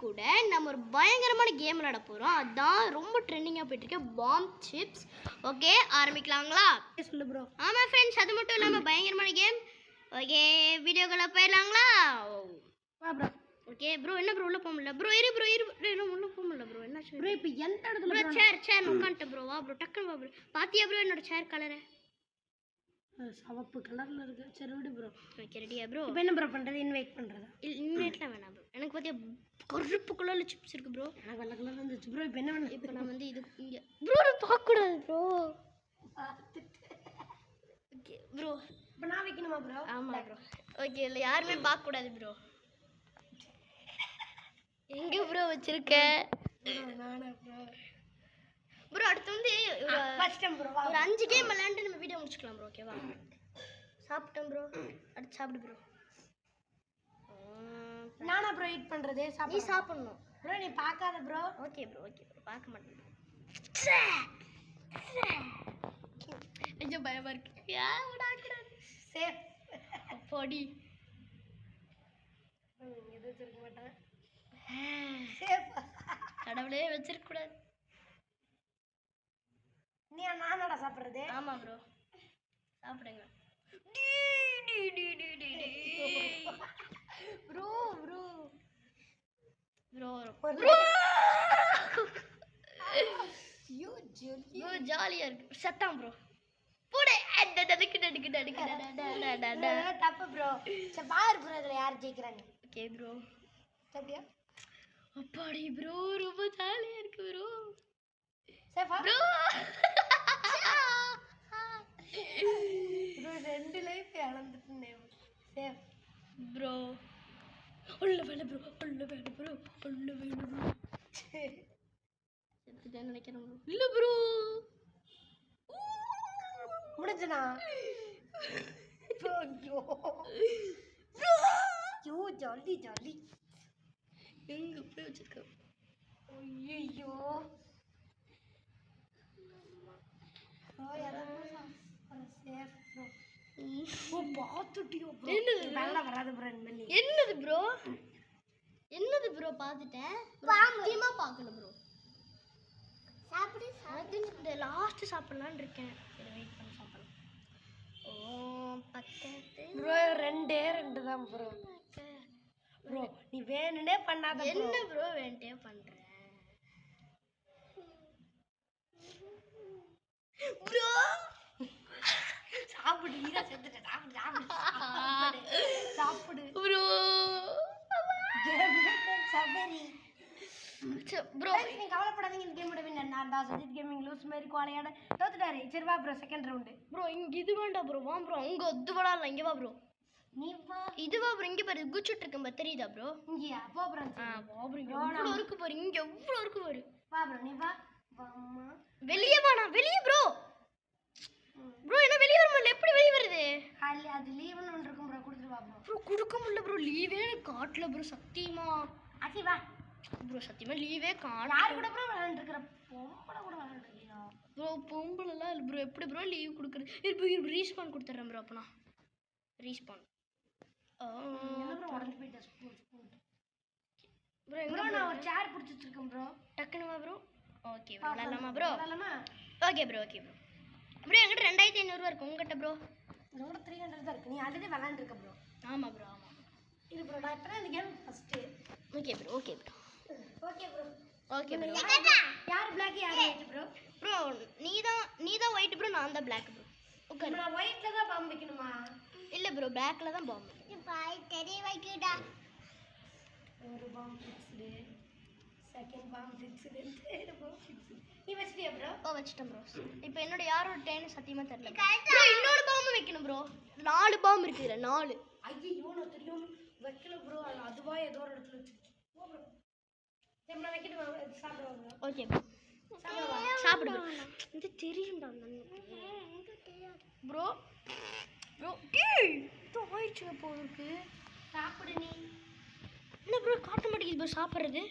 கூட நம்ம ஒரு பயங்கரமான கேம் விளையாட போகிறோம். அதுதான் ரொம்ப ட்ரெண்டிங்காக போயிட்டுருக்கு, பாம் சிப்ஸ். ஓகே, ஆரம்பிக்கலாங்களா? சொல்லு ப்ரோ. ஆமாம் ஃப்ரெண்ட்ஸ், அது மட்டும் இல்லாமல் பயங்கரமான கேம். ஓகே, வீடியோக்குள்ளே போயிடலாங்களா? வா ப்ரோ. ஓகே ப்ரோ, என்ன ப்ரோ உள்ளே போக முடியல ப்ரோ? இரு ப்ரோ இன்னும் உள்ளே போக முடியல ப்ரோ. என்ன ப்ரோ இப்போ எந்த இடத்துல ப்ரோ? சேர் உட்காந்துட்டேன் ப்ரோ. வா ப்ரோ, டக்குன்னு வா ப்ரோ. பாத்தியா ப்ரோ என்னோட சேர் கலரை? சவப்பு கலர்ல இருக்கு. சரி விடு ப்ரோ. ஓகே, ரெடியா ப்ரோ? இப்போ என்ன ப்ரோ பண்றது? இன்வைட் பண்றதா? இன்வைட்லாம் வேணாம் ப்ரோ. எனக்கு பாத்தியா கருப்பு கலர்ல சிப்ஸ் இருக்கு ப்ரோ. எனக்கு வெள்ளை கலர்ல இருந்துச்சு ப்ரோ. இப்போ என்ன பண்ண? இப்போ நான் வந்து இது இங்கே ப்ரோ பார்க்க கூடாது ப்ரோ. ஓகே ப்ரோ, இப்போ நான் வைக்கணுமா ப்ரோ? ஆமாம் ப்ரோ. ஓகே, இல்லை யாருமே பார்க்க கூடாது ப்ரோ. எங்க ப்ரோ வச்சிருக்க? நானே ப்ரோ. ப்ரோ அடுத்து வந்து ஃபர்ஸ்ட் டைம் ப்ரோ. ஒரு 5 கேம் விளையாண்டு நம்ம வீடியோ முடிச்சுக்கலாம் ப்ரோ. ஓகேவா? சாப்பிட்டேன் ப்ரோ. அடுத்து சாப்பிடு ப்ரோ. நானா ப்ரோ ஈட் பண்றது? நீ சாப்பிடணும் ப்ரோ. நீ பார்க்காத ப்ரோ. ஓகே ப்ரோ பார்க்க மாட்டேன் ப்ரோ. கொஞ்சம் பயமா இருக்கு. சேஃப் பொடி எதுவும் இருக்க மாட்டேன். சேஃப் கடவுளே வச்சிருக்க கூடாது. நீ நானடா சாப்பிடுறது? ஆமா ப்ரோ, சாப்பிடுங்க ப்ரோ. ப்ரோ ப்ரோ ப்ரோ ஜாலியா இருக்கு. சத்தம் ப்ரோ போடு. தப்பு ப்ரோ. சரி பாரு ப்ரோ, இதுல யார் ஜெயிக்கிறாங்க? Okay bro. சரியா? அப்பாடி ப்ரோ, ரொம்ப ஜாலியா இருக்கு ப்ரோ. சேஃபா ப்ரோ? ப்ரோ 2 லைஃப் இழந்துட்டேன். Safe bro. உள்ள வேணும் ப்ரோ, உள்ள வேணும் ப்ரோ, உள்ள வேணும் ப்ரோ. செத்துட்டேன்னு நினைக்கிறேன் ப்ரோ. இல்ல ப்ரோ, முடிஞ்சனா? ஐயோ ஐயோ, ஜாலி ஜாலி. எங்க போய் வச்சிருக்க? ஐயோ ப்ரோ, யாராவது சேஃப் ப்ரோ. ஓ பாத்துட்டியோ ப்ரோ? வேண்டாம் வராது ப்ரோ. என்னது ப்ரோ? என்னது ப்ரோ? பார்த்துட்டேன். சத்தியமா பார்க்கல ப்ரோ. சாப்பிடு சாப்பிடு. லாஸ்ட் சாப்பிடலான்னு இருக்கேன். சரி வெயிட் பண்ணி சாப்பிடலாம். ஓ பக்கத்து ப்ரோ 2 தான் ப்ரோ. ப்ரோ நீ வேணுனே பண்ணாத. என்ன ப்ரோ வேண்டே பண்ற ப்ரோ? சாப்பிடு. நீ தான் செத்துட்ட. சாப்பிடு சாப்பிடு ப்ரோ. சபரி ப்ரோ நீ கவலைப்படாதீங்க. இந்த கேம் விட நான் தான் சஜித் கேமிங் லூஸ் மாதிரி குவாலையாட தோத்துட்டாரு. சரி வா ப்ரோ, செகண்ட் ரவுண்டு. ப்ரோ இங்க இது வேண்டாம் ப்ரோ. வா ப்ரோ, அங்க அது விளாடல. இங்க வா ப்ரோ. நீ வா. இதுவா ப்ரோ? இங்க பாரு, குச்சிட்டு இருக்கேன் பாரு, தெரியுதா ப்ரோ? இங்கயா? போ ப்ரோ. வா ப்ரோ, இவ்வளவு இருக்கு பாரு. இங்க எவ்வளவு இருக்கு பாரு. வா ப்ரோ, நீ வா. வாம்மா. வெளியே வாடா. வெளியே ப்ரோ. ப்ரோ என்ன வெளியே வர முடியல? எப்படி வெளியே வருது? காலைல அது லீவுன்னு ஒன்று இருக்கும் ப்ரோ. கொடுத்துட்டு வா ப்ரோ. ப்ரோ கொடுக்க முடியல ப்ரோ. லீவே காட்டல ப்ரோ. சத்தியமா ஆச்சி வா ப்ரோ, சத்தியமா லீவே காட்டல. யார் கூட ப்ரோ விளையாண்டுருக்கிற? பொம்பளை கூட விளையாண்டுருக்கியா ப்ரோ? பொம்பளைலாம் இல்லை ப்ரோ. எப்படி ப்ரோ லீவ் கொடுக்குறது? இப்போ ரீஸ்பான் கொடுத்துட்றேன் ப்ரோ. அப்போனா ரீஸ்பான். ப்ரோ உடஞ்சு போயிட்டேன். ப்ரோ ப்ரோ நான் ஒரு சேர் பிடிச்சி வச்சிருக்கேன் ப்ரோ. டக்குனு வா ப்ரோ. ஓகே விளாடலாமா ப்ரோ? விளாடலாமா? Okay bro. ப்ரோ என்கிட்ட 2500 இருக்கு. உங்ககிட்ட ப்ரோ? என்னோட 300 தான் இருக்கு. நீ ஆல்ரெடி விளாண்டுருக்க ப்ரோ. ஆமாம் ப்ரோ. இது ப்ரோ நான் இப்போ இந்த game first. Okay bro. Okay bro. யார் பிளாக் யார் ஒயிட் ப்ரோ? ப்ரோ நீ தான் ஒயிட் ப்ரோ. நான் தான் பிளாக் ப்ரோ. ஓகே நான் ஒயிட்ல தான் பாம்பு வைக்கணுமா? இல்லை ப்ரோ, பிளாக்ல தான் பாம்பு. தெரிய வைக்கடா. ஒரு பாம்பு ஃபிக்ஸ்டு, செகண்ட் பாம்பு ஃபிக்ஸ்டு, தேர்ட் பாம்பு ஃபிக்ஸ்டு. நீ வச்சிட்டியா ப்ரோ? வச்சிட்டேன் ப்ரோ. இப்போ என்னோட யாரோட டேன்னு சத்தியமா தெரியல ப்ரோ. இன்னொரு பாம்பு வைக்கணும் ப்ரோ. 4 பாம்பு இருக்கு இதுல. 4. ஐயோ நான் தெரியும் வைக்கல ப்ரோ. அதுவா ஏதோ ஒரு இடத்துல வச்சிருக்கேன். ஓ ப்ரோ சரி நான் வைக்கணும். சாப்பிடுவாங்க. Okay bro. சாப்பிடு ப்ரோ. இது தெரியும்டா ப்ரோ. இது ஆயிடுச்சுங்க போருக்கு. சாப்பிடு நீ. என்ன ப்ரோ காட்ட மாட்டேங்குது ப்ரோ சாப்பிட்றது?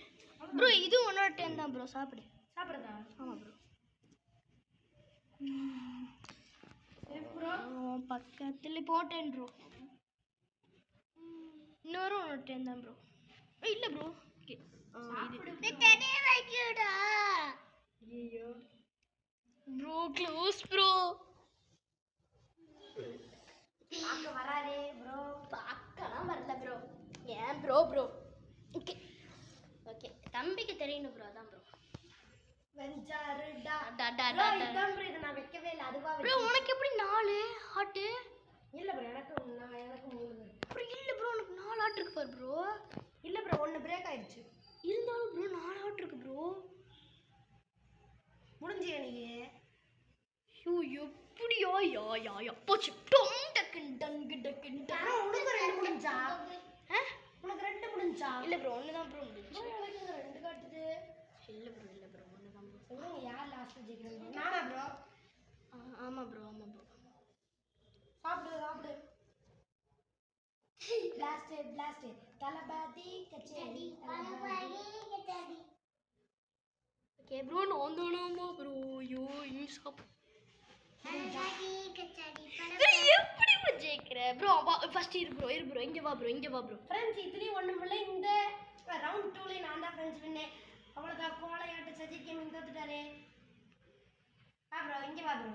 ப்ரோ இது உன்னோட டேன் தான் ப்ரோ. சாப்பிடுறதா? ஆமாம் ப்ரோ. ப்ரோ பக்கத்தில் போட்டேன் ப்ரோ. இன்னொரு உன்னோட டேன் தான் ப்ரோ. இல்லை ப்ரோ. ஓகே டெடி வைக்கடா ஐயோ ப்ரோ க்ளோஸ் ப்ரோ அங்க வராதே ப்ரோ. பார்க்கலாம் வரல ப்ரோ. ஏன் ப்ரோ ப்ரோ ஓகே ஓகே தம்பிக்கு தெரியணும் ப்ரோ. அதான் ப்ரோ வெஞ்சாருடா. டா டா ப்ரோ டா இதான் ப்ரோ, இதை நான் வைக்கவே இல்லை, அதுவா ப்ரோ. உனக்கு எப்படி 4 ஹார்ட்? இல்லை ப்ரோ, எனக்கு 3. ப்ரோ இல்ல ப்ரோ உனக்கு 4 ஹார்ட் இருக்கு பாரு ப்ரோ. இல்லை ப்ரோ, 1 பிரேக் ஆயிடுச்சு. இருந்தாலும் ப்ரோ 4 ஹார்ட் இருக்கு ப்ரோ. முடிஞ்சு நீ ஐயோ எப்படியா யா யா யா போச்சு டம் டக்கன் டங்கு டக்கன் ப்ரோ. உனக்கு 2 முடிஞ்சா? உனக்கு 2 முடிஞ்சா? இல்ல ப்ரோ ஒன்னு தான் ப்ரோ முடிஞ்சு. எனக்கு 2 காட்டுது. இல்ல ப்ரோ ஒன்னு தான் ப்ரோ. சொல்லுங்க யார் லாஸ்ட்ல ஜெயிக்கிறாங்க? நானா ப்ரோ? ஆமா ப்ரோ ஆமா ப்ரோ. சாப்பிடு. பிளாஸ்ட் தலபாதி கச்சேரி. ஓகே ப்ரோ நான் தானமா ப்ரோ. ஐயோ இன்னும் சாப்பிடு. எப்படி ப்ரோ ஜெயிக்கிற ப்ரோ? ஃபர்ஸ்ட் இரு ப்ரோ இங்க வா ப்ரோ. ஃப்ரெண்ட்ஸ் இதுலயும் ஒண்ணுமில்ல, இந்த ரவுண்ட் 2ல நான் தான் ஃப்ரெண்ட்ஸ் வின்னேன். அவ்வளவுதான், கோலையாட்ட சஜித் கேமிங் தோத்துட்டாரு. ப்ரோ இங்க வா ப்ரோ.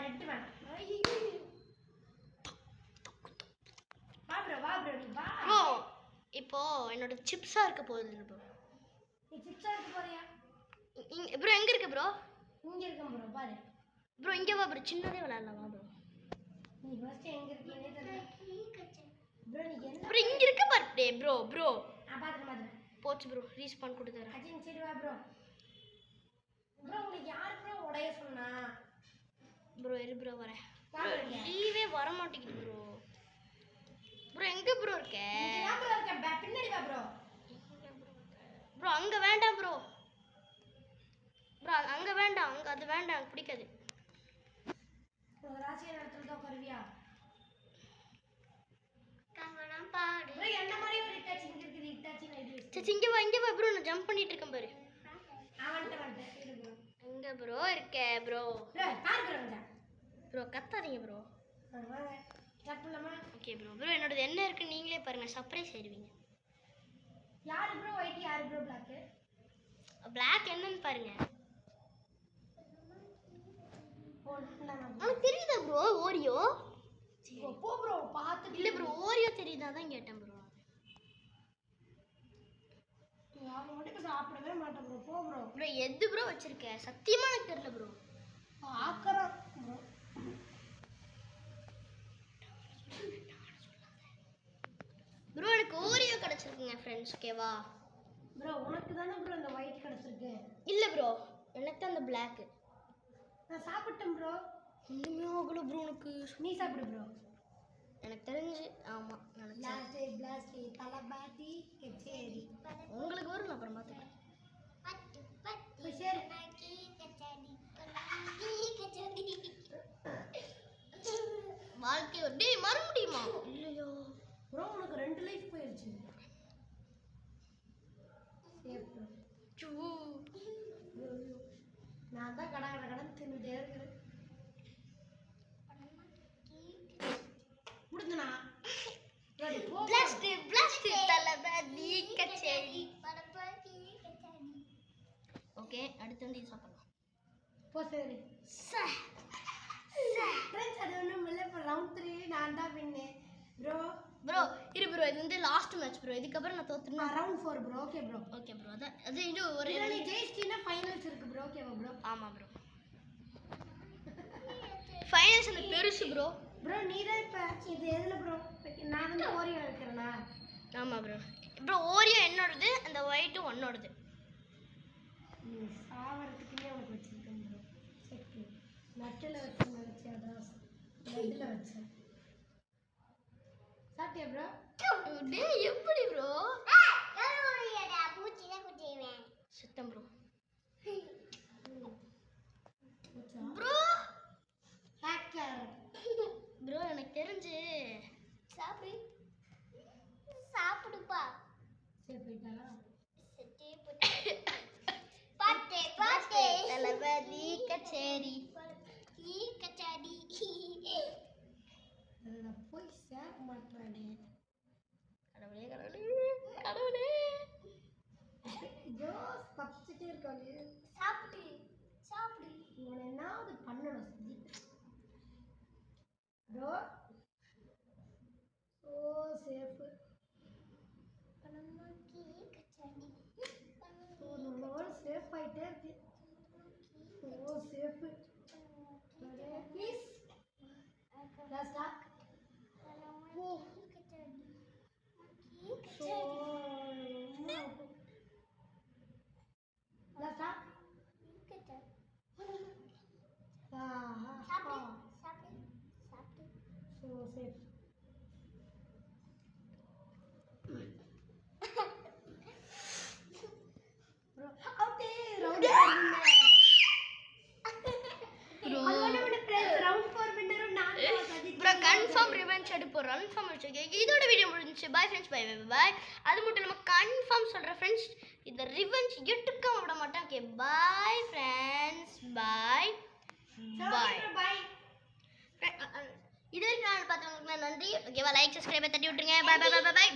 ரெட் வேணாம். வா ப்ரோ நீ வா ப்ரோ. இப்போ என்னோட சிப்ஸா இருக்க போகுது ப்ரோ. நீ சிப்ஸா இருக்க போறியா? ப்ரோ எங்க இருக்கு ப்ரோ? இங்க இருக்கேன் ப்ரோ, பாரு ப்ரோ. இங்க வா ப்ரோ, சின்னதே விளையாடலாம் வா ப்ரோ. நீ ஃபர்ஸ்ட் எங்க இருக்கீனே தெரியல ப்ரோ. நீ என்ன ப்ரோ இங்க இருக்கு பாரு ப்ரோ. பாத்துறேன் போச்சு ப்ரோ. ரீஸ்பான் கொடுத்துறேன். அஜின் சரி வா ப்ரோ. ப்ரோ உங்களுக்கு யார் ப்ரோ உடைய சொன்னா? ப்ரோ இரு ப்ரோ வரேன். வாங்க லீவே வர மாட்டேங்குது ப்ரோ. ப்ரோ எங்க ப்ரோ இருக்க? இங்க ப்ரோ இருக்க, பின்னாடி வா ப்ரோ. ப்ரோ அங்க வேண்டாம் ப்ரோ. அங்க வேண்டாம், அது வேண்டாம், எனக்கு பிடிக்காது. ராசியா நேரத்துல தான் வருவியா? கங்கணம் பாடு ப்ரோ என்ன மாதிரி ஒரு டச்சிங் இருக்குது, டச்சிங் ஐடி. சரி இங்க வா ப்ரோ. நான் ஜம்ப் பண்ணிட்டு இருக்கேன் பாரு. வந்துட்டேன் இரு ப்ரோ. எங்க ப்ரோ இருக்க ப்ரோ? ப்ரோ பாரு ப்ரோ இங்க. ப்ரோ கத்தாதீங்க ப்ரோ. வாங்க ஸ்டார்ட் பண்ணலாமா? Okay bro. என்னோடது என்ன இருக்குன்னு நீங்களே பாருங்க, சர்ப்ரைஸ் ஆயிடுவீங்க. யார் ப்ரோ ஒயிட், யார் ப்ரோ பிளாக்? பிளாக் என்னன்னு பாருங்க. உனக்கு தெரியுதா ப்ரோ ஓரியோ? போ ப்ரோ பாத்து. இல்ல ப்ரோ ஓரியோ தெரியுதா தான் கேட்டேன் ப்ரோ. நான் மட்டும் சாப்பிடவே மாட்டேன் ப்ரோ. போ ப்ரோ. ப்ரோ எது ப்ரோ வச்சிருக்க? சத்தியமா எனக்கு தெரியல ப்ரோ. ஆக்கறோம் ப்ரோ. ப்ரோ எனக்கு ஓரியோ கிடைச்சிருக்குங்க ஃப்ரெண்ட்ஸ். ஓகேவா ப்ரோ? உனக்கு தானே ப்ரோ இந்த ஒயிட் கிடைச்சிருக்கு. இல்ல ப்ரோ எனக்கு தான் அந்த பிளாக். நான் சாப்பிட்டேன் ப்ரோ. ஒண்ணுமே ஆகல ப்ரோ எனக்கு. நீ சாப்பிடு ப்ரோ. எனக்கு தெரிஞ்சு ஆமா நினைச்சேன். பிளாஸ்ட் தலபாதி கச்சேரி. உங்களுக்கு வரும், நான் அப்புறம் பார்த்துக்கிறேன். சரி வாழ்க்கை ஒரு டேய் மற முடியுமா? இல்லையோ ப்ரோ உனக்கு 2 லைஃப் போயிருச்சு. நான் தான் கடன் தின்னுட்டே இருக்கிறேன். முடிஞ்சனா? பிளாஸ்ட் தலபாதி கச்சேரி. ஓகே அடுத்து வந்து இது சாப்பிடலாம். போ சரி. ஃப்ரெண்ட்ஸ் அது ஒன்றும் இல்லை, இப்போ ரவுண்ட் 3 நான் தான் வின்னேன் ப்ரோ. இரு ப்ரோ, இது வந்து லாஸ்ட் மேட்ச் ப்ரோ. இதுக்கப்புறம் நான் தோத்துனா ரவுண்ட் 4 ப்ரோ. Okay bro. அது இன்னும் ஒரு நீ ஜெயிச்சிட்டீனா ஃபைனல்ஸ் இருக்கு ப்ரோ. ஓகேவா ப்ரோ? ஆமா ப்ரோ. ஃபைனல்ஸ் அந்த பெருசு ப்ரோ. நீ தான் இப்போ இது எதில் ப்ரோ? நான் வந்து ஓரியோ இருக்கிறேனா? ஆமா ப்ரோ ஓரியோ என்னோடது, அந்த ஒயிட்டும் உன்னோடது. சாவறதுக்குன்னே உனக்கு வச்சிருக்கேன் ப்ரோ. சரி நட்டில் வச்சு நினச்சேன், அதான் நட்டில் வச்சேன். சாப்பிட்டியா ப்ரோ? டேய் எப்படி ப்ரோ? சுத்தம் ப்ரோ. ப்ரோ ஹேக்கர் ப்ரோ எனக்கு தெரிஞ்சு சாப்பிடுப்பா. சரி போயிட்டாரா? பாத்தே தலபாதி கச்சேரி. போய் சேர மாட்டானே. கடவுளே கன்ஃபார்ம் ரிவெஞ்ச் எடுப்போம் கன்ஃபார்ம் வச்சிருக்கேன் இதோட வீடியோ முடிஞ்சுச்சு பை ஃப்ரெண்ட்ஸ் பை பை அது மட்டும் இல்லாமல் கன்ஃபார்ம் சொல்கிறேன் ஃப்ரெண்ட்ஸ் இந்த ரிவெஞ்ச் எடுக்க விட மாட்டேன் okay bye friends bye bye bye இது வரைக்கும் நான் பார்த்தவங்களுக்கு நன்றி ஓகேவா லைக் சப்ஸ்கிரைப் தட்டி விட்டுருங்க பை பை பை பை